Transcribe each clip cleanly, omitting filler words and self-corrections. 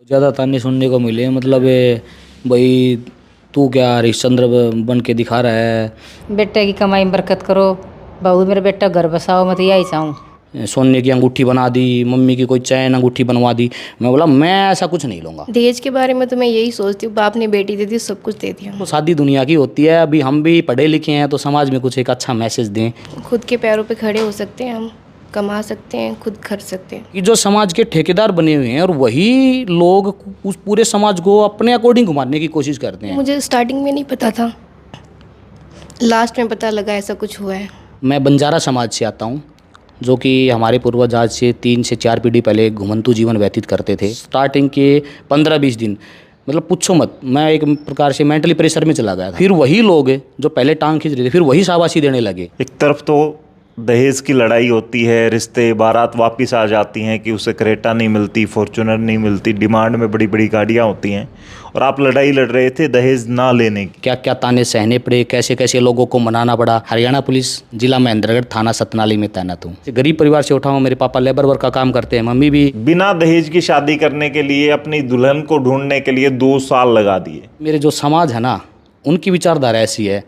ज़्यादा ताने सुनने को मिले, मतलब भाई तू क्या हरिश्चंद्र बन के दिखा रहा है, बेटे की कमाई में बरकत करो, बहू मेरा बेटा घर बसाओ, मैं तो यही चाहूँ। सोने की अंगूठी बना दी, मम्मी की कोई चैन अंगूठी बनवा दी। मैं बोला मैं ऐसा कुछ नहीं लूँगा। दहेज के बारे में तो मैं यही सोचती हूँ, बाप ने बेटी दे दी, सब कुछ दे दिया। तो शादी दुनिया की होती है, अभी हम भी पढ़े लिखे हैं तो समाज में कुछ एक अच्छा मैसेज दें खुद के पैरों पे खड़े हो सकते हैं, हम कमा सकते हैं, खुद खर्च सकते हैं। कि जो समाज के ठेकेदार बने हुए हैं और वही लोग उस पूरे समाज को अपने अकॉर्डिंग घुमाने की कोशिश करते हैं। मुझे स्टार्टिंग में नहीं पता था, लास्ट में पता लगा ऐसा कुछ हुआ है। मैं बंजारा समाज से आता हूँ, जो कि हमारे पूर्वज आज से 3 से 4 पीढ़ी पहले घुमंतू जीवन व्यतीत करते थे। स्टार्टिंग के 15-20 दिन मतलब पूछो मत, मैं एक प्रकार से मेंटली प्रेशर में चला गया था। फिर वही लोग जो पहले टांग खींच रहे थे, फिर वही शाबाशी देने लगे। एक तरफ तो दहेज की लड़ाई होती है, रिश्ते बारात वापस आ जाती हैं कि उसे क्रेटा नहीं मिलती, फॉर्च्यूनर नहीं मिलती, डिमांड में बड़ी बड़ी गाड़ियाँ होती हैं, और आप लड़ाई लड़ रहे थे दहेज ना लेने की। क्या क्या ताने सहने पड़े, कैसे कैसे लोगों को मनाना पड़ा। हरियाणा पुलिस जिला महेंद्रगढ़ थाना सतनाली में तैनात हूँ। गरीब परिवार से उठा हूँ, मेरे पापा लेबर वर्क का काम करते हैं, मम्मी भी। बिना दहेज की शादी करने के लिए, अपनी दुल्हन को ढूंढने के लिए 2 साल लगा दिए। मेरे जो समाज है ना, उनकी विचारधारा ऐसी है,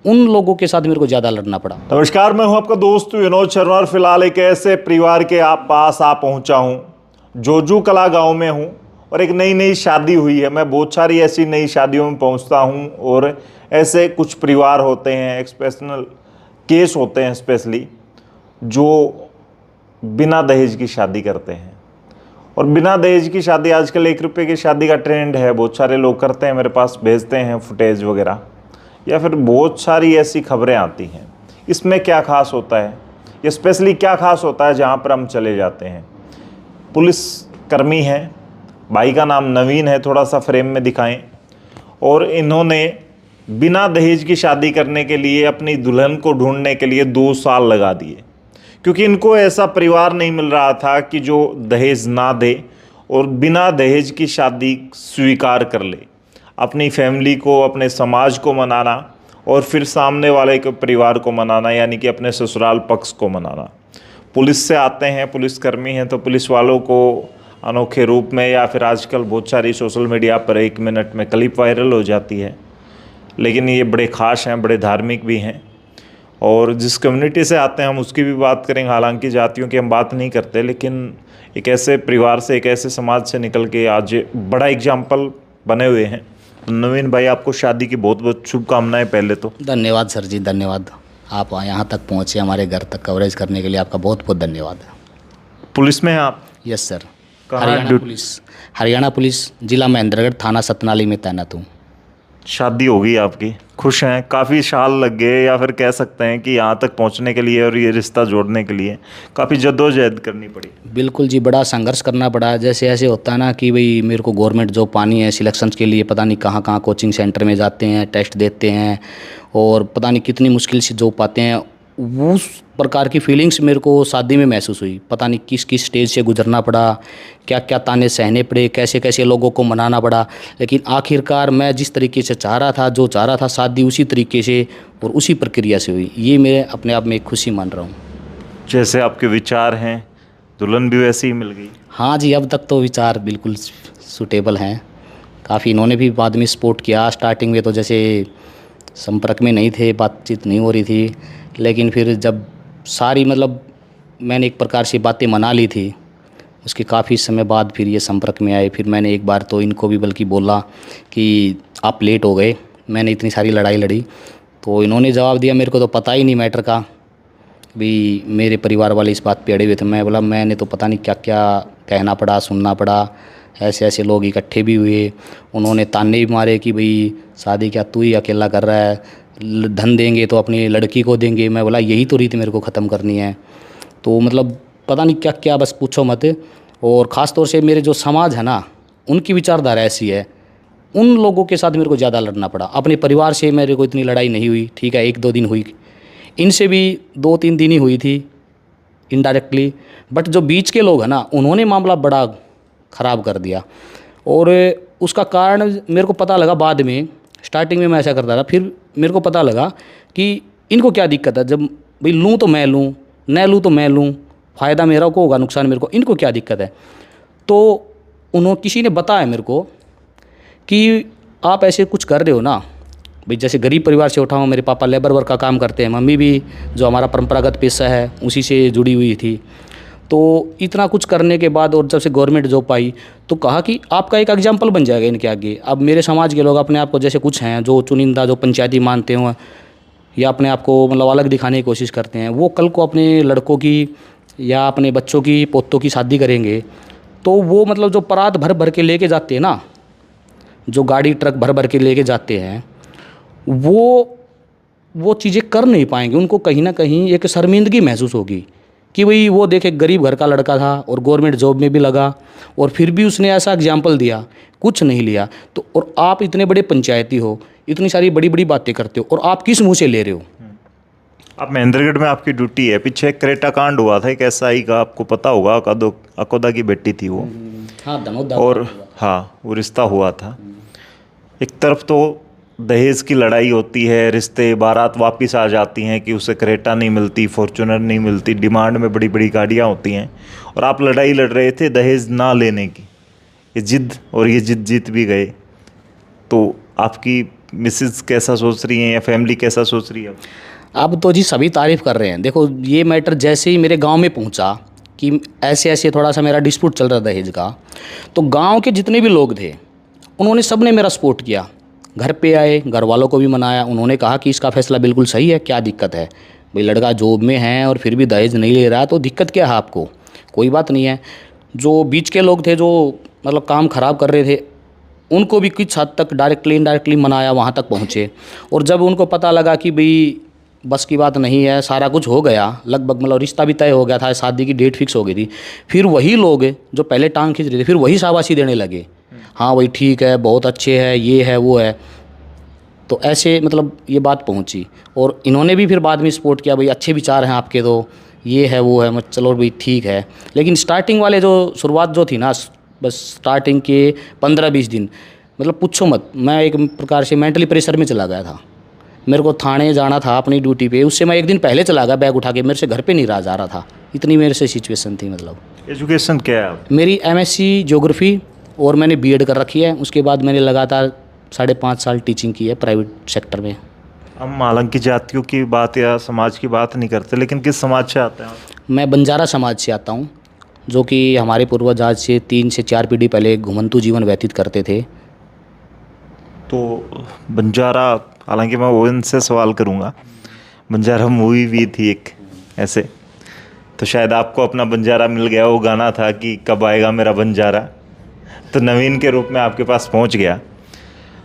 उन लोगों के साथ मेरे को ज़्यादा लड़ना पड़ा। नमस्कार, मैं हूं आपका दोस्त विनोद शर्मा और फिलहाल एक ऐसे परिवार के पास आ पहुंचा हूं जोजू कला गांव में हूं और एक नई शादी हुई है। मैं बहुत सारी ऐसी नई शादियों में पहुंचता हूं और ऐसे कुछ परिवार होते हैं, एक्सपेशनल केस होते हैं स्पेशली, जो बिना दहेज की शादी करते हैं। और बिना दहेज की शादी आजकल 1 रुपये की शादी का ट्रेंड है, बहुत सारे लोग करते हैं, मेरे पास भेजते हैं फुटेज वगैरह, या फिर बहुत सारी ऐसी खबरें आती हैं। इसमें क्या खास होता है, या स्पेशली क्या खास होता है जहाँ पर हम चले जाते हैं। पुलिस कर्मी हैं, भाई का नाम नवीन है, थोड़ा सा फ्रेम में दिखाएं। और इन्होंने बिना दहेज की शादी करने के लिए, अपनी दुल्हन को ढूंढने के लिए 2 साल लगा दिए, क्योंकि इनको ऐसा परिवार नहीं मिल रहा था कि जो दहेज ना दे और बिना दहेज की शादी स्वीकार कर ले। अपनी फैमिली को, अपने समाज को मनाना और फिर सामने वाले के परिवार को मनाना, यानी कि अपने ससुराल पक्ष को मनाना। पुलिस से आते हैं, पुलिसकर्मी हैं, तो पुलिस वालों को अनोखे रूप में, या फिर आजकल बहुत सारी सोशल मीडिया पर 1 मिनट में क्लिप वायरल हो जाती है, लेकिन ये बड़े ख़ास हैं, बड़े धार्मिक भी हैं। और जिस कम्युनिटी से आते हैं हम उसकी भी बात करेंगे, हालांकि जातियों की हम बात नहीं करते, लेकिन एक ऐसे परिवार से, एक ऐसे समाज से निकल के आज बड़ा एग्जाम्पल बने हुए हैं। तो नवीन भाई, आपको शादी की बहुत बहुत शुभकामनाएं। पहले तो धन्यवाद सर जी, धन्यवाद। आप यहाँ तक पहुँचे, हमारे घर तक कवरेज करने के लिए आपका बहुत बहुत धन्यवाद। पुलिस में हैं आप? यस सर, कहाँ? हरियाणा पुलिस जिला महेंद्रगढ़ थाना सतनाली में तैनात हूँ। शादी हो गई आपकी, खुश हैं? काफ़ी साल लग गए, या फिर कह सकते हैं कि यहाँ तक पहुँचने के लिए और ये रिश्ता जोड़ने के लिए काफ़ी जद्दोजहद करनी पड़ी? बिल्कुल जी, बड़ा संघर्ष करना पड़ा। जैसे ऐसे होता है ना कि भाई मेरे को गवर्नमेंट जॉब पानी है, सिलेक्शंस के लिए पता नहीं कहाँ कहाँ कोचिंग सेंटर में जाते हैं, टेस्ट देते हैं और पता नहीं कितनी मुश्किल से जॉब पाते हैं। उस प्रकार की फीलिंग्स मेरे को शादी में महसूस हुई। पता नहीं किस किस स्टेज से गुजरना पड़ा, क्या क्या ताने सहने पड़े, कैसे कैसे लोगों को मनाना पड़ा, लेकिन आखिरकार मैं जिस तरीके से चाह रहा था, जो चाह रहा था, शादी उसी तरीके से और उसी प्रक्रिया से हुई। ये मैं अपने आप में एक खुशी मान रहा हूँ। जैसे आपके विचार हैं, दुल्हन भी वैसी ही मिल गई? हाँ जी, अब तक तो विचार बिल्कुल सूटेबल हैं। काफ़ी इन्होंने भी बाद में सपोर्ट किया। स्टार्टिंग में तो जैसे संपर्क में नहीं थे, बातचीत नहीं हो रही थी, लेकिन फिर जब सारी मतलब मैंने एक प्रकार से बातें मना ली थी, उसके काफ़ी समय बाद फिर ये संपर्क में आए। फिर मैंने एक बार तो इनको भी बल्कि बोला कि आप लेट हो गए, मैंने इतनी सारी लड़ाई लड़ी, तो इन्होंने जवाब दिया मेरे को तो पता ही नहीं मैटर का, भी मेरे परिवार वाले इस बात पे अड़े हुए थे। मैं बोला मैंने तो पता नहीं क्या क्या कहना पड़ा, सुनना पड़ा। ऐसे ऐसे लोग इकट्ठे भी हुए, उन्होंने ताने भी मारे कि भाई शादी क्या तू ही अकेला कर रहा है, धन देंगे तो अपनी लड़की को देंगे। मैं बोला यही तो रीत मेरे को ख़त्म करनी है। तो मतलब पता नहीं क्या क्या, बस पूछो मत। और ख़ास तौर से मेरे जो समाज है ना, उनकी विचारधारा ऐसी है, उन लोगों के साथ मेरे को ज़्यादा लड़ना पड़ा। अपने परिवार से मेरे को इतनी लड़ाई नहीं हुई, ठीक है 1-2 दिन हुई, इनसे भी 2-3 दिन ही हुई थी इनडायरेक्टली। बट जो बीच के लोग हैं ना, उन्होंने मामला बड़ा ख़राब कर दिया। और उसका कारण मेरे को पता लगा बाद में। स्टार्टिंग में मैं ऐसा करता था, फिर मेरे को पता लगा कि इनको क्या दिक्कत है। जब भाई लूँ तो मैं लूँ, न लूँ तो मैं लूँ, फ़ायदा मेरा को होगा, नुकसान मेरे को, इनको क्या दिक्कत है। तो किसी ने बताया मेरे को कि आप ऐसे कुछ कर रहे हो ना भाई, जैसे गरीब परिवार से उठा हूँ, मेरे पापा लेबर वर्क का काम करते हैं, मम्मी भी जो हमारा परंपरागत पेशा है उसी से जुड़ी हुई थी। तो इतना कुछ करने के बाद और जब से गवर्नमेंट जॉब पाई तो कहा कि आपका एक एग्जाम्पल बन जाएगा इनके आगे। अब मेरे समाज के लोग अपने आप को जैसे कुछ हैं जो चुनिंदा, जो पंचायती मानते हो या अपने आप को मतलब अलग दिखाने की कोशिश करते हैं, वो कल को अपने लड़कों की या अपने बच्चों की, पोतों की शादी करेंगे तो वो मतलब जो परात भर भर के लेके जाते हैं ना, जो गाड़ी ट्रक भर भर के लेके जाते हैं, वो चीज़ें कर नहीं पाएंगे। उनको कहीं ना कहीं एक शर्मिंदगी महसूस होगी कि भाई वो देखे गरीब घर का लड़का था और गवर्नमेंट जॉब में भी लगा और फिर भी उसने ऐसा एग्जाम्पल दिया, कुछ नहीं लिया। तो और आप इतने बड़े पंचायती हो, इतनी सारी बड़ी बड़ी बातें करते हो और आप किस मुंह से ले रहे हो? आप महेंद्रगढ़ में आपकी ड्यूटी है, पीछे एक क्रेटा कांड हुआ था एक एसआई का, आपको पता होगा, अकोदा की बेटी थी वो। हाँ, धनोदा। और हाँ, वो रिश्ता हुआ था। एक तरफ तो दहेज की लड़ाई होती है, रिश्ते बारात वापस आ जाती हैं कि उसे क्रेटा नहीं मिलती, फॉर्च्यूनर नहीं मिलती, डिमांड में बड़ी बड़ी गाड़ियाँ होती हैं, और आप लड़ाई लड़ रहे थे दहेज ना लेने की, ये जिद, और ये जिद जीत भी गए। तो आपकी मिसेस कैसा सोच रही हैं या फैमिली कैसा सोच रही है? अब तो जी सभी तारीफ़ कर रहे हैं। देखो ये मैटर जैसे ही मेरे गांव में पहुंचा कि ऐसे ऐसे थोड़ा सा मेरा डिस्प्यूट चल रहा था दहेज का, तो गांव के जितने भी लोग थे उन्होंने सब ने मेरा सपोर्ट किया। घर पे आए, घर वालों को भी मनाया, उन्होंने कहा कि इसका फैसला बिल्कुल सही है, क्या दिक्कत है भाई, लड़का जॉब में है और फिर भी दहेज नहीं ले रहा तो दिक्कत क्या है आपको, कोई बात नहीं है। जो बीच के लोग थे जो मतलब काम ख़राब कर रहे थे उनको भी कुछ हद तक डायरेक्टली इनडायरेक्टली मनाया, वहाँ तक पहुँचे। और जब उनको पता लगा कि भाई बस की बात नहीं है, सारा कुछ हो गया लगभग, मतलब रिश्ता भी तय हो गया था, शादी की डेट फिक्स हो गई थी, फिर वही लोग जो पहले टांग खींच रहे थे फिर वही शाबाशी देने लगे, हाँ भाई ठीक है, बहुत अच्छे है, ये है वो है। तो ऐसे मतलब ये बात पहुंची और इन्होंने भी फिर बाद में सपोर्ट किया, भाई अच्छे विचार हैं आपके, तो ये है वो है, मत चलो भाई ठीक है। लेकिन स्टार्टिंग वाले जो शुरुआत जो थी ना, बस स्टार्टिंग के 15-20 दिन मतलब पूछो मत, मैं एक प्रकार से मेंटली प्रेशर में चला गया था। मेरे को थाने जाना था अपनी ड्यूटी पे, उससे मैं एक दिन पहले चला गया बैग उठा के, मेरे से घर पे नहीं रहा जा रहा था, इतनी मेरे से सिचुएशन थी। मतलब एजुकेशन क्या है आप? मेरी MSc ज्योग्राफी और मैंने B.Ed कर रखी है। उसके बाद मैंने लगातार 5.5 साल टीचिंग की है प्राइवेट सेक्टर में। हम हालांकि जातियों की बात या समाज की बात नहीं करते, लेकिन किस समाज से आते हैं आप? मैं बंजारा समाज से आता हूँ, जो कि हमारे पूर्वज आज से 3 से 4 पीढ़ी पहले घुमंतु जीवन व्यतीत करते थे। तो बंजारा, हालांकि मैं वो इनसे सवाल करूँगा, बंजारा मूवी भी थी एक ऐसे, तो शायद आपको अपना बंजारा मिल गया, वो गाना था कि कब आएगा मेरा बंजारा, तो नवीन के रूप में आपके पास पहुंच गया।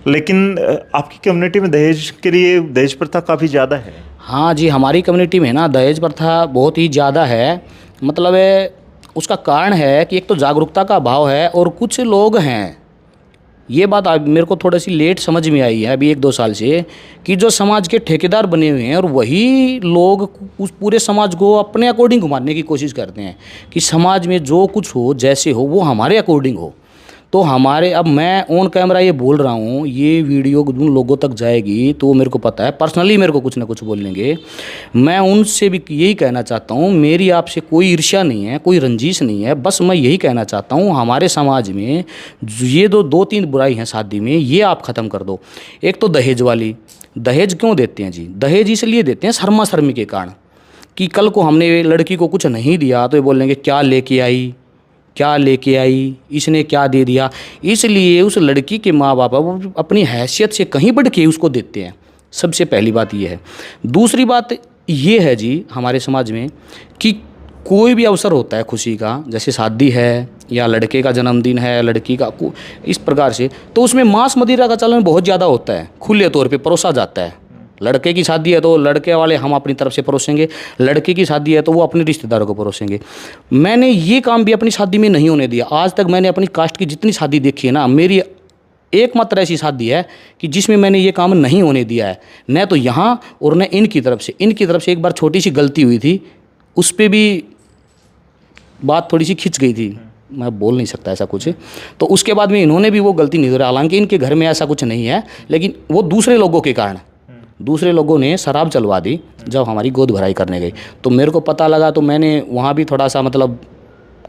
लेकिन आपकी कम्युनिटी में दहेज के लिए दहेज प्रथा काफ़ी ज़्यादा है। हाँ जी, हमारी कम्युनिटी में ना दहेज प्रथा बहुत ही ज़्यादा है। मतलब उसका कारण है कि एक तो जागरूकता का अभाव है, और कुछ लोग हैं, ये बात मेरे को थोड़ी सी लेट समझ में आई है अभी 1-2 साल से, कि जो समाज के ठेकेदार बने हुए हैं और वही लोग उस पूरे समाज को अपने अकॉर्डिंग घुमाने की कोशिश करते हैं कि समाज में जो कुछ हो, जैसे हो, वो हमारे अकॉर्डिंग हो। तो हमारे, अब मैं ऑन कैमरा ये बोल रहा हूँ, ये वीडियो उन लोगों तक जाएगी तो मेरे को पता है पर्सनली मेरे को कुछ ना कुछ बोलेंगे। मैं उनसे भी यही कहना चाहता हूँ, मेरी आपसे कोई ईर्ष्या नहीं है, कोई रंजिश नहीं है, बस मैं यही कहना चाहता हूँ हमारे समाज में ये 2-3 बुराई हैं शादी में, ये आप ख़त्म कर दो। एक तो दहेज वाली, दहेज क्यों देते हैं जी? दहेज इसलिए देते हैं शर्मा शर्मी के कारण, कि कल को हमने लड़की को कुछ नहीं दिया तो ये बोलेंगे क्या लेके आई, क्या लेके आई, इसने क्या दे दिया। इसलिए उस लड़की के माँ बाप वो अपनी हैसियत से कहीं बढ़ के उसको देते हैं। सबसे पहली बात ये है। दूसरी बात ये है जी हमारे समाज में कि कोई भी अवसर होता है खुशी का, जैसे शादी है या लड़के का जन्मदिन है, लड़की का इस प्रकार से, तो उसमें मांस मदिरा का चलन बहुत ज़्यादा होता है, खुले तौर पे परोसा जाता है। लड़के की शादी है तो लड़के वाले हम अपनी तरफ से परोसेंगे, लड़के की शादी है तो वो अपने रिश्तेदारों को परोसेंगे। मैंने ये काम भी अपनी शादी में नहीं होने दिया। आज तक मैंने अपनी कास्ट की जितनी शादी देखी है ना, मेरी एकमात्र ऐसी शादी है कि जिसमें मैंने ये काम नहीं होने दिया है, न तो यहाँ और न इनकी तरफ से। इनकी तरफ से एक बार छोटी सी गलती हुई थी, उस पर भी बात थोड़ी सी खिंच गई थी, मैं बोल नहीं सकता ऐसा कुछ। तो उसके बाद में इन्होंने भी वो गलती नहीं दोहराई। हालांकि इनके घर में ऐसा कुछ नहीं है, लेकिन वो दूसरे लोगों के कारण, दूसरे लोगों ने शराब चलवा दी जब हमारी गोद भराई करने गई। तो मेरे को पता लगा, तो मैंने वहाँ भी थोड़ा सा मतलब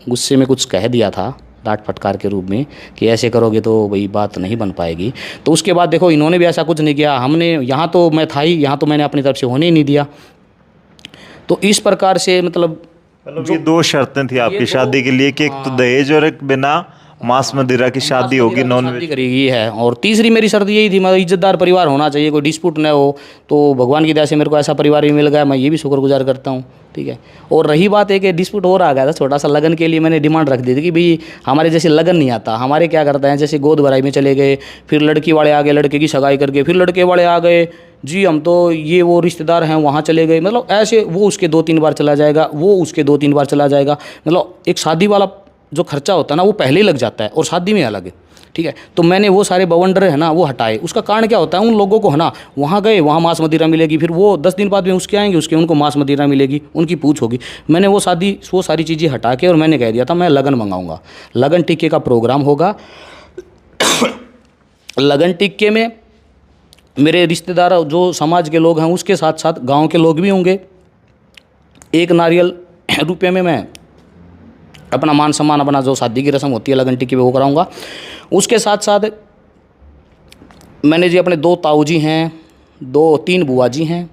गुस्से में कुछ कह दिया था, डांट फटकार के रूप में कि ऐसे करोगे तो भाई बात नहीं बन पाएगी। तो उसके बाद देखो इन्होंने भी ऐसा कुछ नहीं किया, हमने यहाँ तो मैं था ही, यहाँ तो मैंने अपनी तरफ से होने ही नहीं दिया। तो इस प्रकार से मतलब ये दो शर्तें थी आपकी शादी के लिए कि एक तो दहेज और एक बिना मांस मदिरा की शादी होगी, नॉन शादी करेगी है। और तीसरी मेरी शर्त यही थी, मतलब इज्जतदार परिवार होना चाहिए, कोई डिस्प्यूट न हो। तो भगवान की दया से मेरे को ऐसा परिवार भी मिल गया, मैं ये भी शुक्रगुजार करता हूँ। ठीक है। और रही बात है कि डिस्प्यूट और आ गया था छोटा सा, लगन के लिए मैंने डिमांड रख दी थी कि भाई हमारे जैसे लगन नहीं आता, हमारे क्या करते हैं जैसे गोद भराई में चले गए, फिर लड़की वाले आ गए लड़के की सगाई करके, फिर लड़के वाले आ गए जी हम तो ये वो रिश्तेदार हैं वहाँ चले गए, मतलब ऐसे वो उसके 2-3 बार चला जाएगा, वो उसके 2-3 बार चला जाएगा। मतलब एक शादी वाला जो खर्चा होता है ना वो पहले ही लग जाता है और शादी में अलग है। ठीक है। तो मैंने वो सारे बवंडर है ना वो हटाए। उसका कारण क्या होता है, उन लोगों को है ना वहाँ गए वहाँ मांस मदिरा मिलेगी, फिर वो 10 दिन बाद में उसके आएंगे, उसके उनको मांस मदिरा मिलेगी, उनकी पूछ होगी। मैंने वो सारी चीज़ें हटा के और मैंने कह दिया था मैं लगन मंगाऊंगा, लगन टिक्के का प्रोग्राम होगा। लगन टिक्के में मेरे रिश्तेदार जो समाज के लोग हैं उसके साथ साथ गाँव के लोग भी होंगे। 1 नारियल रुपये में मैं अपना मान सम्मान, अपना जो शादी की रस्म होती है लगन टिक्की पे वो कराऊंगा। उसके साथ साथ मैंने जी अपने 2 ताऊ जी हैं, 2-3 बुआ जी हैं,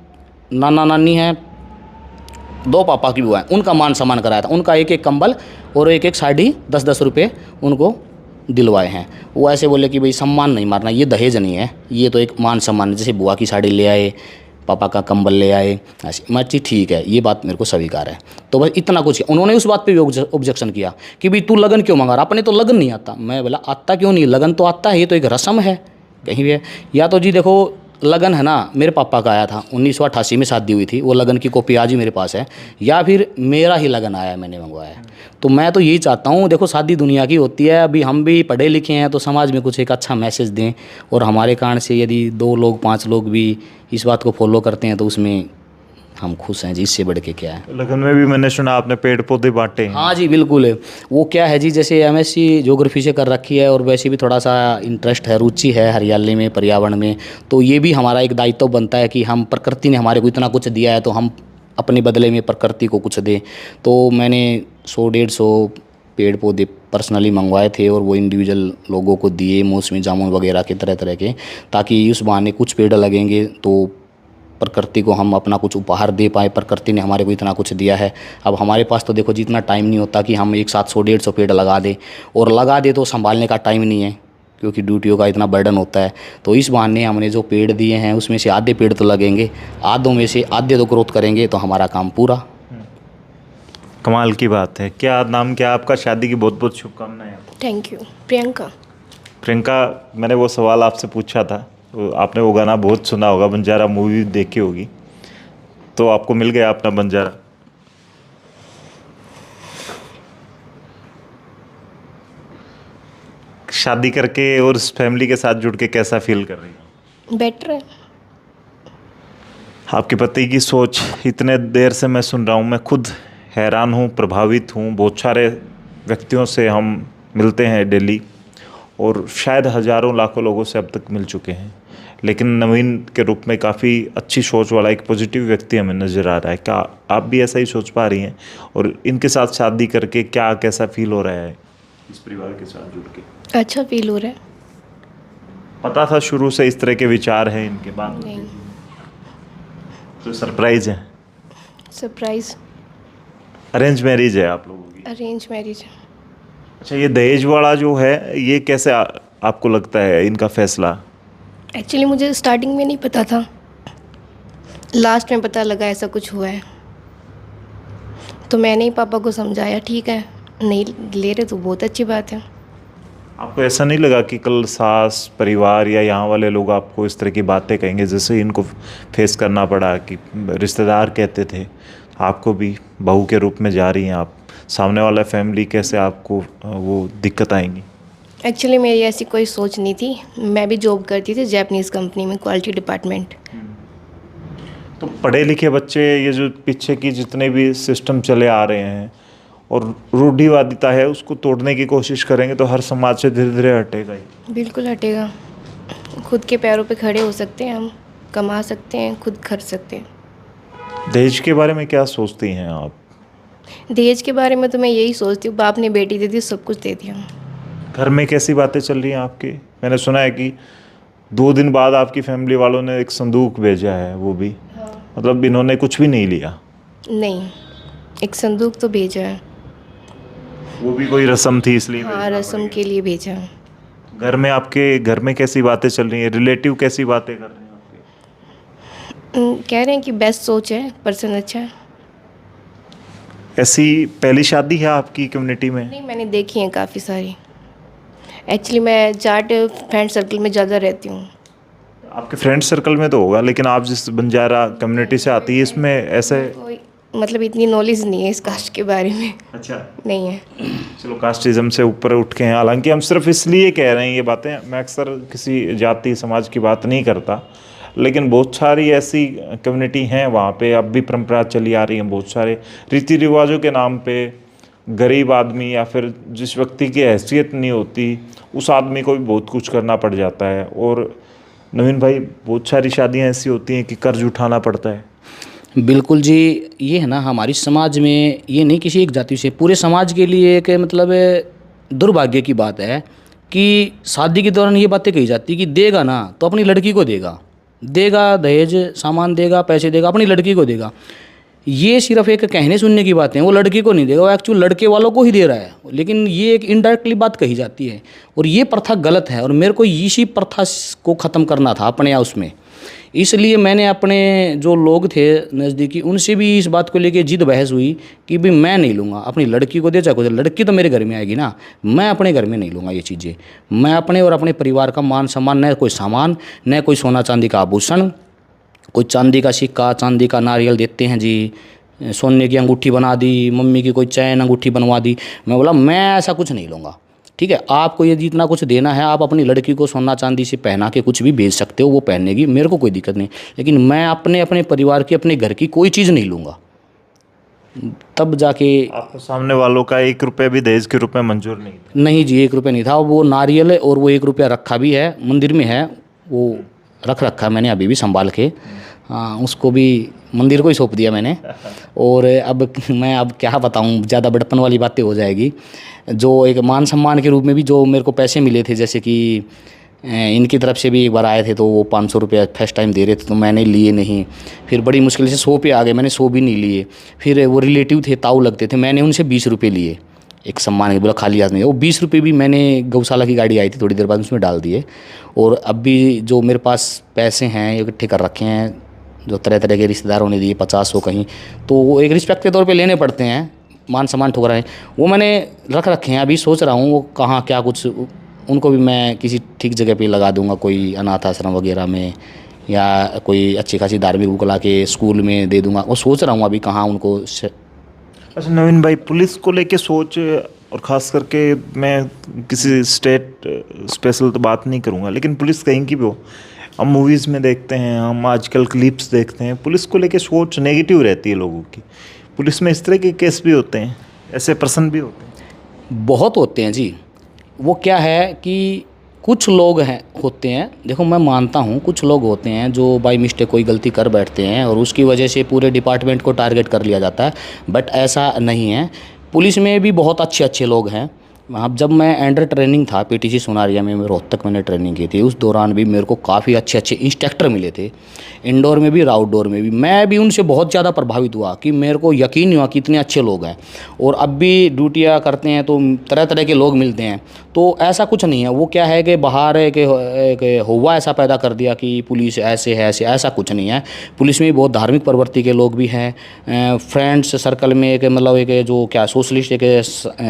नाना नानी हैं, 2 पापा की बुआ हैं, उनका मान सम्मान कराया था। उनका 1-1 कंबल और 1-1 साड़ी 10-10 रुपये उनको दिलवाए हैं। वो ऐसे बोले कि भाई सम्मान नहीं मारना, ये दहेज नहीं है, ये तो एक मान सम्मान है। जैसे बुआ की साड़ी ले आए, पापा का कंबल ले आए, ऐसे मैं चीज़ ठीक है, ये बात मेरे को स्वीकार है। तो बस इतना कुछ किया। उन्होंने उस बात पे भी ऑब्जेक्शन किया कि भाई तू लगन क्यों मंगा रहा, अपने तो लगन नहीं आता। मैं बोला आता क्यों नहीं, लगन तो आता है, ये तो एक रस्म है कहीं भी है। या तो जी देखो लगन है ना मेरे पापा का आया था 1988 में शादी हुई थी, वो लगन की कॉपी आज ही मेरे पास है, या फिर मेरा ही लगन आया मैंने मंगवाया। तो मैं तो यही चाहता हूँ, देखो शादी दुनिया की होती है, अभी हम भी पढ़े लिखे हैं तो समाज में कुछ एक अच्छा मैसेज दें, और हमारे कारण से यदि 2 लोग 5 लोग भी इस बात को फॉलो करते हैं तो उसमें हम खुश हैं जी, इससे बढ़ के क्या है। लगन में भी मैंने सुना आपने पेड़ पौधे बांटे हैं। हाँ जी बिल्कुल है। वो क्या है जी, जैसे एमएससी ज्योग्राफी से कर रखी है और वैसे भी थोड़ा सा इंटरेस्ट है, रुचि है हरियाली में, पर्यावरण में, तो ये भी हमारा एक दायित्व बनता है कि हम, प्रकृति ने हमारे को इतना कुछ दिया है तो हम अपने बदले में प्रकृति को कुछ दें। तो मैंने 100-150 पेड़ पौधे पर्सनली मंगवाए थे और वो इंडिविजुअल लोगों को दिए, मौसमी जामुन वगैरह के तरह तरह के, ताकि उस बहाने कुछ पेड़ लगेंगे तो प्रकृति को हम अपना कुछ उपहार दे पाए। प्रकृति ने हमारे को इतना कुछ दिया है। अब हमारे पास तो देखो जितना टाइम नहीं होता कि हम एक साथ 100-150 पेड़ लगा दें, और लगा दे तो संभालने का टाइम नहीं है क्योंकि ड्यूटियों का इतना बर्डन होता है। तो इस बहाने हमने जो पेड़ दिए हैं उसमें से आधे पेड़ तो लगेंगे, आधों में से आधे तो ग्रोथ करेंगे, तो हमारा काम पूरा। कमाल की बात है। क्या नाम क्या आपका? शादी की बहुत बहुत शुभकामनाएं। Thank you. प्रियंका। प्रियंका, मैंने वो सवाल आपसे पूछा था, तो आपने वो गाना बहुत सुना होगा, बंजारा मूवी देखी होगी, तो आपको मिल गया अपना बंजारा? शादी करके और उस फैमिली के साथ जुड़ के कैसा फील कर रही है? बेटर है। आपके पति की सोच इतने देर से मैं सुन रहा हूँ, मैं खुद हैरान हूँ, प्रभावित हूँ। बहुत सारे व्यक्तियों से हम मिलते हैं डेली और शायद हज़ारों लाखों लोगों से अब तक मिल चुके हैं, लेकिन नवीन के रूप में काफ़ी अच्छी सोच वाला एक पॉजिटिव व्यक्ति हमें नज़र आ रहा है। क्या आप भी ऐसा ही सोच पा रही हैं? और इनके साथ शादी करके क्या कैसा फील हो रहा है इस परिवार के साथ जुड़ के? अच्छा फील हो रहा है। पता था शुरू से इस तरह के विचार हैं इनके बाद? नहीं। तो सरप्राइज है? सरप्राइज। अरेंज मैरिज है आप लोगों की? Arrange marriage. अच्छा, ये दहेज वाला जो है ये कैसे आपको लगता है इनका फैसला? एक्चुअली मुझे स्टार्टिंग में नहीं पता था, लास्ट में पता लगा ऐसा कुछ हुआ है, तो मैंने ही पापा को समझाया, ठीक है नहीं ले रहे तो बहुत अच्छी बात है। आपको ऐसा नहीं लगा कि कल सास, परिवार या यहाँ वाले लोग आपको इस तरह की बातें कहेंगे जैसे इनको फेस करना पड़ा कि रिश्तेदार कहते थे, आपको भी बहू के रूप में जा रही हैं आप, सामने वाला फैमिली कैसे आपको वो दिक्कत आएंगी? एक्चुअली मेरी ऐसी कोई सोच नहीं थी, मैं भी जॉब करती थी जापानीज़ कंपनी में, क्वालिटी डिपार्टमेंट। तो पढ़े लिखे बच्चे ये जो पीछे की जितने भी सिस्टम चले आ रहे हैं और रूढ़िवादिता है उसको तोड़ने की कोशिश करेंगे तो हर समाज से धीरे धीरे हटेगा ही। बिल्कुल हटेगा। खुद के पैरों पे खड़े हो सकते हैं हम, कमा सकते हैं, खुद खर्च सकते हैं। दहेज के बारे में क्या सोचती हैं आप? दहेज के बारे में तो मैं यही सोचती हूँ, बाप ने बेटी दे दी सब कुछ दे दिया। घर में कैसी बातें चल रही हैं आपकी? मैंने सुना है कि 2 दिन बाद आपकी फैमिली वालों ने एक संदूक भेजा है, वो भी मतलब इन्होंने कुछ भी नहीं लिया? नहीं, एक संदूक तो भेजा है। वो भी कोई रस्म थी इसलिए हाँ, भेजना रस्म पड़ के लिए भेजा है। गया। घर में आपके घर में कैसी बातें चल रही हैं? रिलेटिव कैसी बातें कर रहे हैं आपके? कह रहे हैं कि बेस्ट सोच है, पर्सन अच्छा है। ऐसी पहली शादी है आपकी कम्युनिटी में? नहीं, मैंने देखी हैं काफ़ी सारी। एक्चुअली मैं जाट फ्रेंड सर्कल में ज़्यादा रहती हूँ। आपके फ्रेंड सर्कल में तो होगा, लेकिन आप जिस बंजारा कम्युनिटी से आती है इसमें ऐसे? कोई मतलब इतनी नॉलेज नहीं है इस कास्ट के बारे में। अच्छा, नहीं है। चलो कास्टिज्म से ऊपर उठ के हैं, हालांकि हम सिर्फ इसलिए कह रहे हैं ये बातें, मैं अक्सर किसी जाति समाज की बात नहीं करता, लेकिन बहुत सारी ऐसी कम्युनिटी हैं वहाँ पे अब भी परंपरा चली आ रही है। बहुत सारे रीति रिवाजों के नाम पे गरीब आदमी या फिर जिस व्यक्ति की हैसियत नहीं होती उस आदमी को भी बहुत कुछ करना पड़ जाता है। और नवीन भाई, बहुत सारी शादियाँ ऐसी होती हैं कि कर्ज उठाना पड़ता है। बिल्कुल जी, ये है ना हमारी समाज में, ये नहीं किसी एक जाति से, पूरे समाज के लिए एक मतलब दुर्भाग्य की बात है कि शादी के दौरान ये बातें कही जाती कि देगा ना तो अपनी लड़की को देगा, दहेज सामान देगा, पैसे देगा, अपनी लड़की को देगा। ये सिर्फ एक कहने सुनने की बात है, वो लड़की को नहीं देगा, वो एक्चुअल लड़के वालों को ही दे रहा है। लेकिन ये एक इनडायरेक्टली बात कही जाती है और ये प्रथा गलत है और मेरे को इसी प्रथा को ख़त्म करना था अपने यहाँ उसमें। इसलिए मैंने अपने जो लोग थे नज़दीकी उनसे भी इस बात को लेके जिद बहस हुई कि भाई मैं नहीं लूँगा, अपनी लड़की को दे, चाहे कोई लड़की तो मेरे घर में आएगी ना, मैं अपने घर में नहीं लूँगा ये चीज़ें। मैं अपने और अपने परिवार का मान सम्मान, न कोई सामान, न कोई सोना चांदी का आभूषण, कोई चांदी का सिक्का, चांदी का नारियल देते हैं जी, सोने की अंगूठी बना दी, मम्मी की कोई चैन अंगूठी बनवा दी। मैं बोला मैं ऐसा कुछ नहीं लूँगा। ठीक है, आपको ये जितना कुछ देना है आप अपनी लड़की को सोना चांदी से पहना के कुछ भी भेज सकते हो, वो पहनेगी, मेरे को कोई दिक्कत नहीं। लेकिन मैं अपने परिवार की, अपने घर की कोई चीज़ नहीं लूँगा। तब जाके आपको सामने वालों का 1 रुपये भी दहेज के रूप में मंजूर नहीं था? नहीं जी, 1 रुपये नहीं था। वो नारियल और वो 1 रुपया रखा भी है, मंदिर में है, वो रख रखा है मैंने अभी भी संभाल के। हाँ, उसको भी मंदिर को ही सौंप दिया मैंने। और अब मैं क्या बताऊँ, ज़्यादा बड़प्पन वाली बातें हो जाएगी। जो एक मान सम्मान के रूप में भी जो मेरे को पैसे मिले थे, जैसे कि इनकी तरफ से भी एक बार आए थे तो वो 500 रुपया फर्स्ट टाइम दे रहे थे तो मैंने लिए नहीं। फिर बड़ी मुश्किल से 100 पे आ गए, मैंने 100 भी नहीं लिए। फिर वो रिलेटिव थे, ताऊ लगते थे, मैंने उनसे 20 रुपये लिए एक सम्मान के, बोला खाली हाथ नहीं। वो 20 रुपये भी मैंने गौशाला की गाड़ी आई थी थोड़ी देर बाद, उसमें डाल दिए। और अब भी जो मेरे पास पैसे हैं इकट्ठे कर रखे हैं, जो तरह तरह के रिश्तेदारों ने दिए, 50 कहीं, तो वो एक रिस्पेक्ट के तौर पे लेने पड़ते हैं, मान सम्मान ठुकरा है, वो मैंने रख रखे हैं। अभी सोच रहा हूँ वो कहाँ क्या कुछ, उनको भी मैं किसी ठीक जगह पे लगा दूंगा, कोई अनाथ आश्रम वगैरह में या कोई अच्छी खासी धार्मिक बुक ला के स्कूल में दे दूंगा। वो सोच रहा हूँ अभी कहाँ उनको। अच्छा नवीन भाई, पुलिस को लेके सोच, और ख़ास करके मैं किसी स्टेट स्पेशल तो बात नहीं करूँगा, लेकिन पुलिस कहीं की भी हो, हम मूवीज़ में देखते हैं, हम आजकल क्लिप्स देखते हैं, पुलिस को लेके सोच नेगेटिव रहती है लोगों की। पुलिस में इस तरह के केस भी होते हैं, ऐसे पर्सन भी होते हैं? बहुत होते हैं जी। वो क्या है कि कुछ लोग होते हैं, देखो मैं मानता हूँ कुछ लोग होते हैं जो बाई मिस्टेक कोई गलती कर बैठते हैं और उसकी वजह से पूरे डिपार्टमेंट को टारगेट कर लिया जाता है, बट ऐसा नहीं है। पुलिस में भी बहुत अच्छे लोग हैं। अब जब मैं अंडर ट्रेनिंग था पीटीसी सोनारिया में, रोहतक मैंने ट्रेनिंग की थी, उस दौरान भी मेरे को काफ़ी अच्छे इंस्ट्रक्टर मिले थे, इंडोर में भी और आउटडोर में भी। मैं भी उनसे बहुत ज़्यादा प्रभावित हुआ कि मेरे को यकीन नहीं हुआ कि इतने अच्छे लोग हैं। और अब भी ड्यूटियाँ करते हैं तो तरह तरह के लोग मिलते हैं, तो ऐसा कुछ नहीं है। वो क्या है कि बाहर एक हुआ ऐसा पैदा कर दिया कि पुलिस ऐसे है, ऐसा कुछ नहीं है। पुलिस में भी बहुत धार्मिक प्रवृत्ति के लोग भी हैं, फ्रेंड्स सर्कल में एक मतलब एक जो क्या सोशलिस्ट एक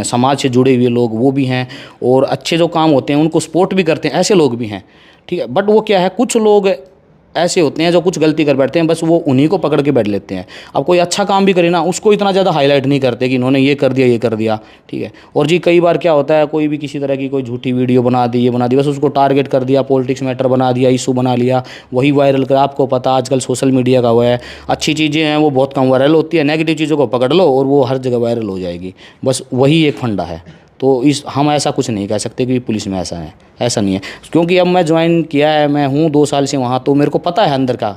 समाज से जुड़े हुए लोग वो भी हैं, और अच्छे जो काम होते हैं उनको सपोर्ट भी करते हैं, ऐसे लोग भी हैं। ठीक है, बट वो क्या है, कुछ लोग ऐसे होते हैं जो कुछ गलती कर बैठते हैं, बस वो उन्हीं को पकड़ के बैठ लेते हैं। अब कोई अच्छा काम भी करे ना, उसको इतना ज़्यादा हाईलाइट नहीं करते कि इन्होंने ये कर दिया। ठीक है, और जी कई बार क्या होता है, कोई भी किसी तरह की कोई झूठी वीडियो बना दी, ये बना दी, बस उसको टारगेट कर दिया, पॉलिटिक्स मैटर बना दिया, इशू बना लिया, वही वायरल कर। आपको पता आजकल सोशल मीडिया का हुआ है, अच्छी चीज़ें हैं वो बहुत कम वायरल होती है, नेगेटिव चीज़ों को पकड़ लो और वो हर जगह वायरल हो जाएगी। बस वही एक फंडा है। तो हम ऐसा कुछ नहीं कह सकते कि पुलिस में ऐसा है, ऐसा नहीं है, क्योंकि अब मैं ज्वाइन किया है, मैं हूँ 2 साल से वहाँ, तो मेरे को पता है अंदर का।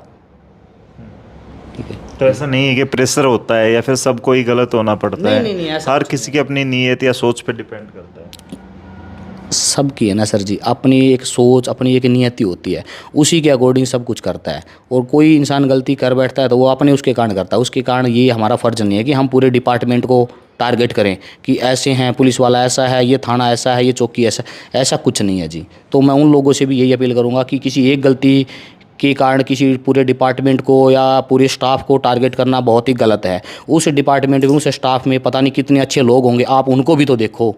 ठीक है, तो ऐसा नहीं है कि प्रेशर होता है या फिर सब कोई गलत होना पड़ता है? नहीं, ऐसा हर किसी की अपनी नीयत या सोच पे डिपेंड करता है। सबकी है ना सर जी, अपनी एक सोच, अपनी एक नियति होती है, उसी के अकॉर्डिंग सब कुछ करता है। और कोई इंसान गलती कर बैठता है तो वो अपने उसके कारण करता है, उसके कारण ये हमारा फ़र्ज़ नहीं है कि हम पूरे डिपार्टमेंट को टारगेट करें कि ऐसे हैं, पुलिस वाला ऐसा है, ये थाना ऐसा है, ये चौकी ऐसा, ऐसा कुछ नहीं है जी। तो मैं उन लोगों से भी यही अपील करूँगा कि किसी एक गलती के कारण किसी पूरे डिपार्टमेंट को या पूरे स्टाफ को टारगेट करना बहुत ही गलत है। उस डिपार्टमेंट में, उस स्टाफ में पता नहीं कितने अच्छे लोग होंगे, आप उनको भी तो देखो।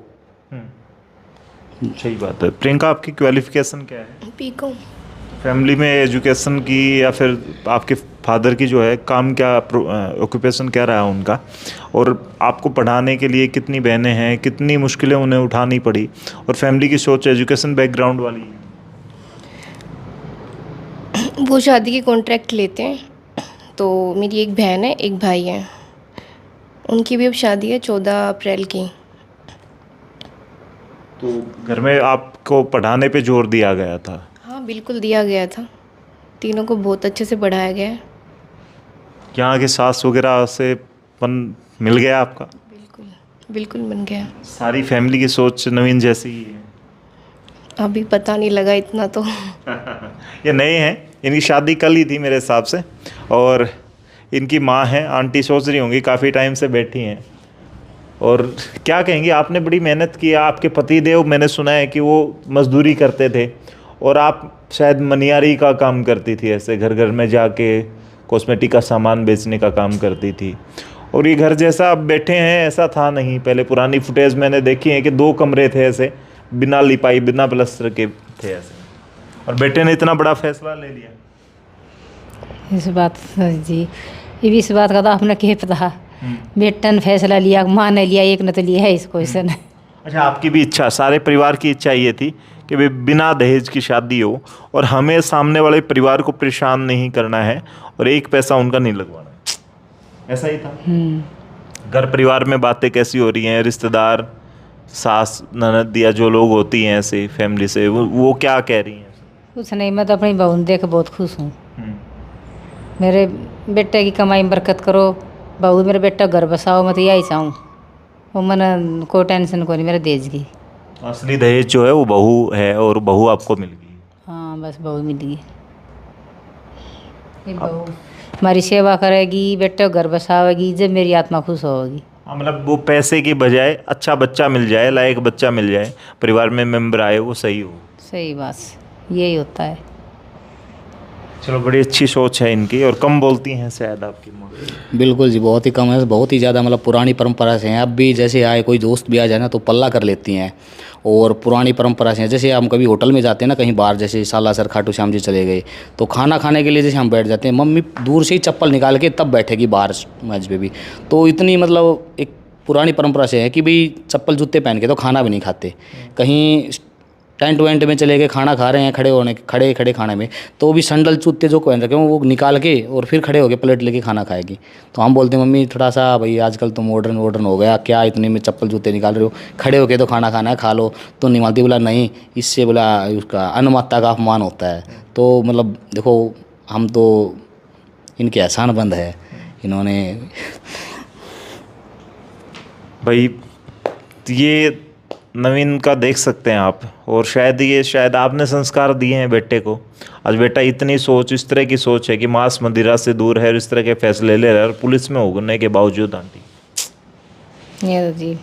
सही बात है। प्रियंका, आपकी क्वालिफिकेशन क्या है? पीको। फैमिली में एजुकेशन की या फिर आपके फादर की जो है काम, क्या ऑक्यूपेशन क्या रहा उनका, और आपको पढ़ाने के लिए कितनी बहनें हैं, कितनी मुश्किलें उन्हें उठानी पड़ी, और फैमिली की सोच एजुकेशन बैकग्राउंड वाली है? वो शादी के कॉन्ट्रैक्ट लेते हैं, तो मेरी एक बहन है, एक भाई है, उनकी भी अब शादी है 14 अप्रैल की। तो घर में आपको पढ़ाने पे जोर दिया गया था? हाँ बिल्कुल दिया गया था, तीनों को बहुत अच्छे से पढ़ाया गया है। यहाँ के सास वगैरह से मिल गया आपका? बिल्कुल बिल्कुल बन गया। सारी फैमिली की सोच नवीन जैसी ही है? अभी पता नहीं लगा इतना तो। ये नए हैं, इनकी शादी कल ही थी मेरे हिसाब से, और इनकी माँ हैं, आंटी सोच रही होंगी, काफ़ी टाइम से बैठी हैं। और क्या कहेंगी, आपने बड़ी मेहनत की, आपके पति देव मैंने सुना है कि वो मजदूरी करते थे, और आप शायद मनियारी का काम करती थी, ऐसे घर घर में जाके कॉस्मेटिक का सामान बेचने का काम करती थी। और ये घर जैसा आप बैठे हैं ऐसा था नहीं, पहले पुरानी फुटेज मैंने देखी है कि 2 कमरे थे ऐसे, बिना लिपाई बिना प्लस्तर के थे ऐसे, और बेटे ने इतना बड़ा फैसला ले लिया। इस बात जी, ये भी इस बात का तो आपने क्या पता, बेटा ने फैसला लिया, माँ ने लिया, एक ने तो लिया है इसको इसने। अच्छा, आपकी भी इच्छा, सारे परिवार की इच्छा ये थी कि वे बिना दहेज की शादी हो, और हमें सामने वाले परिवार को परेशान नहीं करना है, और एक पैसा उनका नहीं लगवाना है, ऐसा ही था? घर परिवार में बातें कैसी हो रही हैं, रिश्तेदार, सास ननद या जो लोग होती हैं ऐसे फैमिली से, वो क्या कह रही हैं? कुछ नहीं, मैं तो अपनी बहू ने देख बहुत खुश हूँ। मेरे बेटे की कमाई में बरकत करो, बहू मेरा बेटा घर बसाओ, मैं तो यही चाहूँ। वो मैंने कोई टेंशन को नहीं मेरे दहेज की। असली दहेज जो है वो बहू है, और बहू आपको मिल गई? हाँ बस बहू मिल गई। ये बहू हमारी सेवा करेगी, बेटे घर बसावेगी, जब मेरी आत्मा खुश होगी। हाँ, मतलब वो पैसे की बजाय अच्छा बच्चा मिल जाए, लायक बच्चा मिल जाए, परिवार में मेंबर आए, वो सही हो। सही बात, यही होता है। चलो, बड़ी अच्छी सोच है इनकी, और कम बोलती हैं शायद आपकी माँ? बिल्कुल जी, बहुत ही कम है, बहुत ही ज़्यादा, मतलब पुरानी परंपरा से हैं। अब भी जैसे आए कोई दोस्त भी आ जाए ना तो पल्ला कर लेती हैं, और पुरानी परंपरा से हैं। जैसे हम कभी होटल में जाते हैं ना कहीं बाहर, जैसे सालासर खाटू श्याम जी चले गए, तो खाना खाने के लिए जैसे हम बैठ जाते हैं, मम्मी दूर से ही चप्पल निकाल के तब बैठेगी बाहर मेज पे भी। तो इतनी मतलब एक पुरानी परंपरा से है कि भाई चप्पल जूते पहन के तो खाना भी नहीं खाते। कहीं टेंट वेंट में चले गए, खाना खा रहे हैं, खड़े खड़े खाने में, तो भी सैंडल जूते जो पहन रखे हैं वो निकाल के और फिर खड़े होके प्लेट लेके खाना खाएगी। तो हम बोलते हैं मम्मी थोड़ा सा भाई आजकल तो मॉडर्न हो गया, क्या इतने में चप्पल जूते निकाल रहे हो, खड़े होके तो खाना खाना है, खा लो। तो नहीं मानती, बोला नहीं, इससे बोला उसका अनमाता का अपमान होता है। तो मतलब देखो, हम तो इनके एहसान बंद है, इन्होंने भाई ये नवीन का देख सकते हैं आप, और शायद आपने संस्कार दिए हैं बेटे को। आज बेटा इतनी सोच, इस तरह की सोच है कि मांस मदिरा से दूर है, और इस तरह के फैसले ले रहा है, और पुलिस में होने के बावजूद। आंटी ये तो जी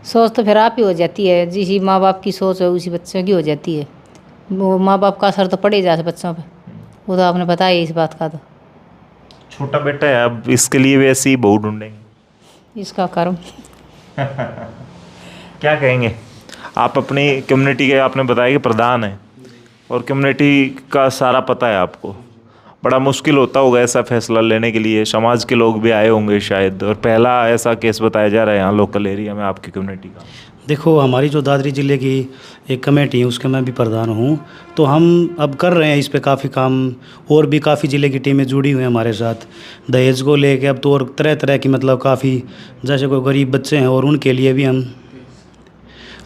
सोच तो फिर आप ही हो जाती है, जिस माँ बाप की सोच है उसी बच्चों की हो जाती है। वो माँ बाप का असर तो पड़े जाता है बच्चों पे, वो तो आपने बताया इस बात का। तो छोटा बेटा है, अब इसके लिए भी ऐसी बहू ढूंढेंगे, इसका कर्म। क्या कहेंगे आप? अपनी कम्युनिटी के आपने बताया कि प्रधान है, और कम्युनिटी का सारा पता है आपको, बड़ा मुश्किल होता होगा ऐसा फैसला लेने के लिए। समाज के लोग भी आए होंगे शायद, और पहला ऐसा केस बताया जा रहा है यहाँ लोकल एरिया में आपकी कम्युनिटी का। देखो, हमारी जो दादरी ज़िले की एक कमेटी है उसके मैं भी प्रधान हूँ, तो हम अब कर रहे हैं इस पे काफ़ी काम, और भी काफ़ी ज़िले की टीमें जुड़ी हुई हैं हमारे साथ दहेज को लेके। अब तो और तरह तरह की, मतलब काफ़ी, जैसे कोई गरीब बच्चे हैं और उनके लिए भी हम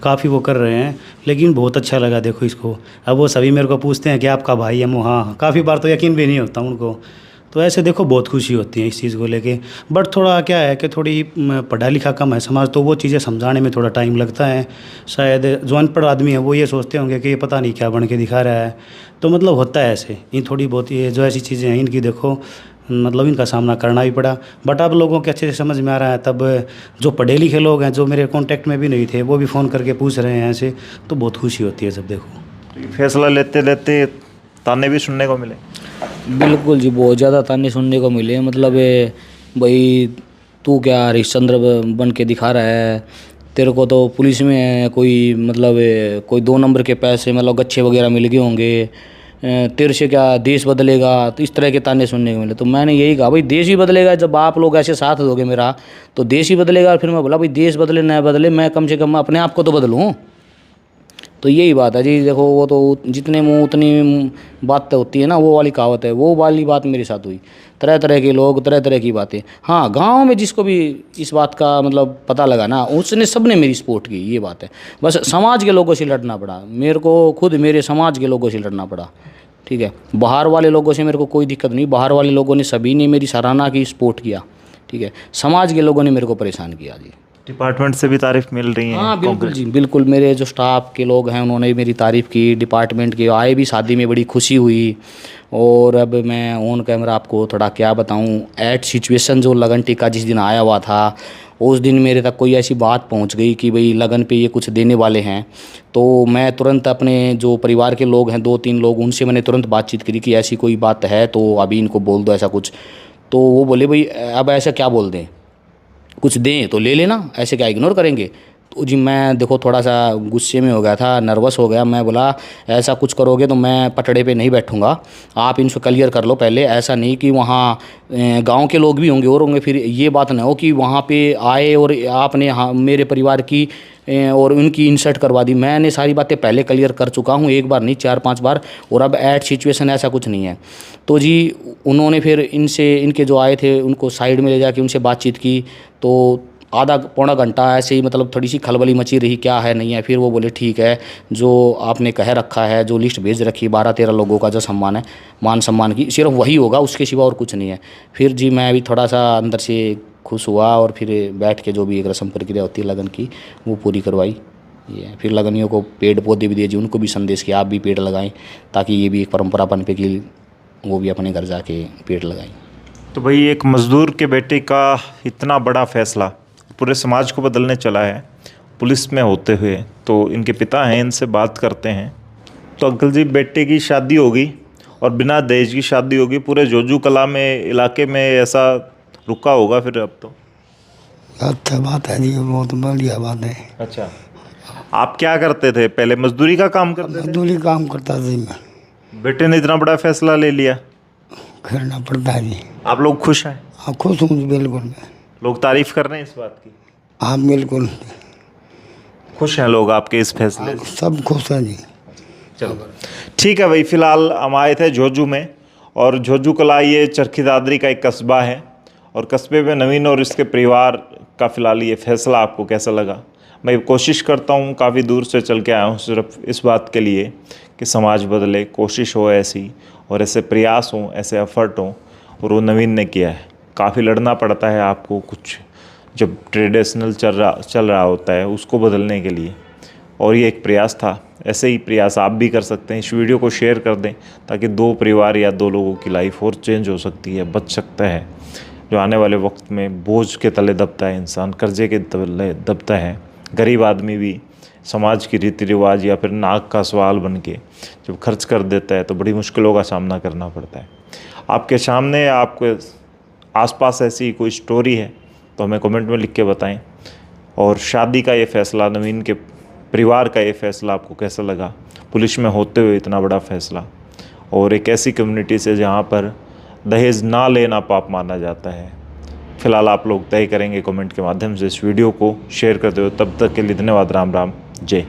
काफ़ी वो कर रहे हैं। लेकिन बहुत अच्छा लगा देखो इसको, अब वो सभी मेरे को पूछते हैं कि आपका भाई है, हाँ, काफ़ी बार तो यकीन भी नहीं होता उनको। तो ऐसे देखो बहुत खुशी होती है इस चीज़ को लेके। बट थोड़ा क्या है कि थोड़ी पढ़ा लिखा कम है समाज, तो वो चीज़ें समझाने में थोड़ा टाइम लगता है। शायद जो अनपढ़ आदमी है वो ये सोचते होंगे कि ये पता नहीं क्या बन के दिखा रहा है। तो मतलब होता है ऐसे, इन थोड़ी बहुत ये जो ऐसी चीज़ें हैं इनकी देखो मतलब इनका सामना करना भी पड़ा। बट अब लोगों के अच्छे से समझ में आ रहा है। तब जो पढ़े लिखे लोग हैं जो मेरे कांटेक्ट में भी नहीं थे वो भी फ़ोन करके पूछ रहे हैं ऐसे, तो बहुत खुशी होती है जब देखो। फैसला लेते लेते ताने भी सुनने को मिले? बिल्कुल जी, बहुत ज़्यादा ताने सुनने को मिले। मतलब भाई तू क्या हरिश्चंद्र बन के दिखा रहा है, तेरे को तो पुलिस में है कोई, मतलब कोई 2 नंबर के पैसे मतलब गच्छे वगैरह मिल गए होंगे, तेरे से क्या देश बदलेगा। तो इस तरह के ताने सुनने को मिले। तो मैंने यही कहा भाई देश ही बदलेगा जब आप लोग ऐसे साथ दोगे मेरा, तो देश ही बदलेगा। फिर मैं बोला भाई देश बदले न बदले, मैं कम से कम अपने आप को तो बदलूँ। तो यही बात है जी। देखो वो तो जितने मुँह उतनी बात होती है ना, वो वाली कहावत है, वो वाली बात मेरे साथ हुई। तरह तरह के लोग, तरह तरह की बातें। हाँ, गांव में जिसको भी इस बात का मतलब पता लगा ना, उसने सबने मेरी सपोर्ट की, ये बात है। बस समाज के लोगों से लड़ना पड़ा मेरे को, खुद मेरे समाज के लोगों से लड़ना पड़ा। ठीक है, बाहर वाले लोगों से मेरे को कोई दिक्कत नहीं, बाहर वाले लोगों ने सभी ने मेरी सराहना की, सपोर्ट किया। ठीक है, समाज के लोगों ने मेरे को परेशान किया जी। डिपार्टमेंट से भी तारीफ मिल रही है? हाँ बिल्कुल जी, बिल्कुल। मेरे जो स्टाफ के लोग हैं उन्होंने भी मेरी तारीफ़ की, डिपार्टमेंट के आए भी, शादी में बड़ी खुशी हुई। और अब मैं ऑन कैमरा आपको थोड़ा क्या बताऊं, एट सिचुएशन जो लगन टीका जिस दिन आया हुआ था, उस दिन मेरे तक कोई ऐसी बात पहुंच गई कि भाई लगन पे ये कुछ देने वाले हैं। तो मैं तुरंत अपने जो परिवार के लोग हैं 2-3 लोग, उनसे मैंने तुरंत बातचीत करी कि ऐसी कोई बात है तो अभी इनको बोल दो ऐसा कुछ। तो वो बोले भाई अब ऐसा क्या बोल दें, कुछ दें तो ले लेना, ऐसे क्या इग्नोर करेंगे। तो जी मैं देखो थोड़ा सा गुस्से में हो गया था, नर्वस हो गया। मैं बोला ऐसा कुछ करोगे तो मैं पटड़े पे नहीं बैठूंगा, आप इनसे क्लियर कर लो पहले। ऐसा नहीं कि वहाँ गांव के लोग भी होंगे और होंगे, फिर ये बात ना हो कि वहाँ पे आए और आपने मेरे परिवार की और उनकी इंसल्ट करवा दी। मैंने सारी बातें पहले क्लियर कर चुका हूँ, एक बार नहीं 4-5 बार। और अब एट सिचुएशन ऐसा कुछ नहीं है। तो जी उन्होंने फिर इनसे, इनके जो आए थे उनको साइड में ले जाके उनसे बातचीत की। तो आधा पौना घंटा ऐसे ही मतलब थोड़ी सी खलबली मची रही, क्या है नहीं है। फिर वो बोले ठीक है, जो आपने कह रखा है, जो लिस्ट भेज रखी 12-13 लोगों का जो सम्मान है, मान सम्मान की, सिर्फ वही होगा, उसके सिवा और कुछ नहीं है। फिर जी मैं भी थोड़ा सा अंदर से खुश हुआ और फिर बैठ के जो भी एक रस्म प्रक्रिया होती है लगन की, वो पूरी करवाई। ये फिर लगनियों को पेड़ पौधे भी दिए जी, उनको भी संदेश किया आप भी पेड़ लगाएं, ताकि ये भी एक परंपरा बन पे कि वो भी अपने घर जाके पेड़ लगाएं। तो भाई एक मज़दूर के बेटे का इतना बड़ा फैसला पूरे समाज को बदलने चला है पुलिस में होते हुए। तो इनके पिता हैं, इनसे बात करते हैं। तो अंकल जी, बेटे की शादी होगी और बिना दहेज की शादी होगी, पूरे जोजू कला में इलाके में ऐसा रुका होगा फिर अब तो? अच्छा बात है जी, बहुत बढ़िया बात है। अच्छा, आप क्या करते थे पहले? मजदूरी का काम करते थे? मजदूरी काम करता था मैं। बेटे ने इतना बड़ा फैसला ले लिया, करना पड़ता है जी। आप लोग खुश हैं? हाँ खुश हूँ जी, बिल्कुल। लोग तारीफ कर रहे हैं इस बात की? हाँ बिल्कुल खुश हैं लोग आपके इस फैसले से? सब खुश हैं जी। चलो ठीक है भाई। फिलहाल हम आए थे जोजू में, और जोजू कला ये चरखी दादरी का एक कस्बा है, और कस्बे में नवीन और इसके परिवार का फ़िलहाल ये फैसला आपको कैसा लगा? मैं कोशिश करता हूँ, काफ़ी दूर से चल के आया हूँ सिर्फ इस बात के लिए कि समाज बदले, कोशिश हो ऐसी, और ऐसे प्रयास हों, ऐसे एफर्ट हों, और वो नवीन ने किया है। काफ़ी लड़ना पड़ता है आपको, कुछ जब ट्रेडिशनल चल रहा होता है उसको बदलने के लिए, और ये एक प्रयास था। ऐसे ही प्रयास आप भी कर सकते हैं। इस वीडियो को शेयर कर दें ताकि 2 परिवार या 2 लोगों की लाइफ और चेंज हो सकती है, बच सकता है। जो आने वाले वक्त में बोझ के तले दबता है इंसान, कर्जे के तले दबता है, गरीब आदमी भी समाज की रीति रिवाज या फिर नाक का सवाल बन के जब खर्च कर देता है तो बड़ी मुश्किलों का सामना करना पड़ता है। आपके सामने, आपके आसपास ऐसी कोई स्टोरी है तो हमें कमेंट में लिख के बताएं। और शादी का ये फ़ैसला, नवीन के परिवार का ये फ़ैसला आपको कैसा लगा? पुलिस में होते हुए इतना बड़ा फ़ैसला, और एक ऐसी कम्युनिटी से जहाँ पर दहेज ना लेना पाप माना जाता है। फ़िलहाल आप लोग तय करेंगे कमेंट के माध्यम से। इस वीडियो को शेयर करते हुए तब तक के लिए धन्यवाद। राम राम, जय।